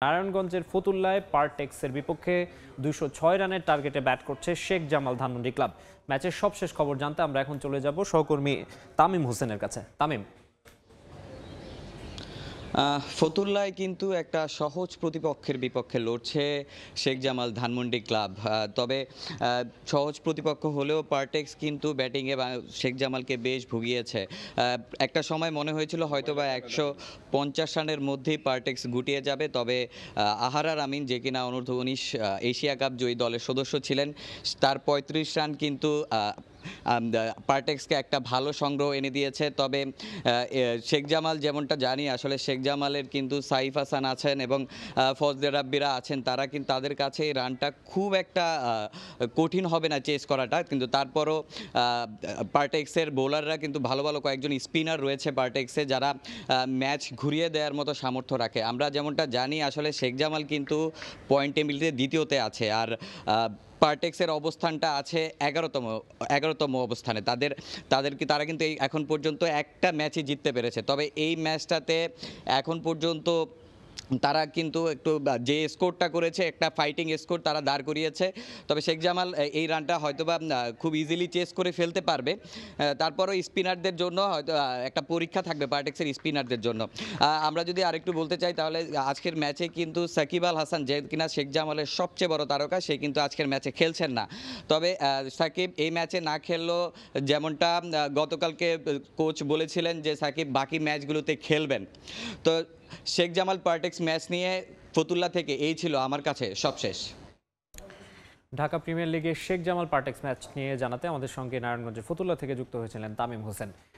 নারায়ণগঞ্জের ফতুল্লায় পারটেক্সের বিপক্ষে ২০৬ রানের টার্গেটে ব্যাট করছে শেখ জামাল ধানমন্ডি ক্লাব। ম্যাচের সবশেষ খবর জানতে আমরা এখন চলে যাব সহকর্মী তামিম হোসেনের কাছে। তামিম, ফতুল্লায় কিন্তু একটা সহজ প্রতিপক্ষের বিপক্ষে লড়ছে শেখ জামাল ধানমন্ডি ক্লাব। তবে সহজ প্রতিপক্ষ হলেও পারটেক্স কিন্তু ব্যাটিংয়ে শেখ জামালকে বেশ ভুগিয়েছে। একটা সময় মনে হয়েছিল হয়তোবা ১৫০ রানের মধ্যেই পারটেক্স গুটিয়ে যাবে, তবে আহারার আমিন, যে কিনা অনূর্ধ্ব-১৯ এশিয়া কাপ জয়ী দলের সদস্য ছিলেন, তার ৩৫ রান কিন্তু পারটেক্সকে একটা ভালো সংগ্রহ এনে দিয়েছে। তবে শেখ জামাল, যেমনটা জানি, আসলে শেখ জামালের কিন্তু সাইফ হাসান আছেন এবং ফজলে রাব্বিরা আছেন, তারা কিন্তু তাদের কাছে এই রানটা খুব একটা কঠিন হবে না চেস করাটা। কিন্তু তারপরও পারটেক্সের বোলাররা কিন্তু ভালো ভালো কয়েকজন স্পিনার রয়েছে পারটেক্সে, যারা ম্যাচ ঘুরিয়ে দেওয়ার মতো সামর্থ্য রাখে। আমরা যেমনটা জানি, আসলে শেখ জামাল কিন্তু পয়েন্ট টেবিলে দ্বিতীয়তে আছে, আর পারটেক্সের অবস্থানটা আছে ১১তম অবস্থানে। তারা কিন্তু এখন পর্যন্ত একটা ম্যাচই জিততে পেরেছে। তবে এই ম্যাচটাতে এখন পর্যন্ত তারা কিন্তু একটু যে স্কোরটা করেছে, একটা ফাইটিং স্কোর তারা দাঁড় করিয়েছে। তবে শেখ জামাল এই রানটা হয়তোবা খুব ইজিলি চেস করে ফেলতে পারবে। তারপরও স্পিনারদের জন্য হয়তো একটা পরীক্ষা থাকবে পারটেক্সের স্পিনারদের জন্য। আমরা যদি আরেকটু বলতে চাই, তাহলে আজকের ম্যাচে কিন্তু সাকিব আল হাসান, যে কিনা শেখ জামালের সবচেয়ে বড় তারকা, সে কিন্তু আজকের ম্যাচে খেলছেন না। তবে সাকিব এই ম্যাচে না খেললেও, যেমনটা গতকালকে কোচ বলেছিলেন যে সাকিব বাকি ম্যাচগুলোতে খেলবেন। তো শেখ জামাল পারটেক্স ম্যাচ নিয়ে ফতুল্লা থেকে এই ছিল আমার কাছে সবশেষ। ঢাকা প্রিমিয়ার লিগে শেখ জামাল পারটেক্স ম্যাচ নিয়ে জানাতে আমাদের সঙ্গে নারায়ণগঞ্জের ফতুল্লা থেকে যুক্ত হয়েছিলেন তামিম হোসেন।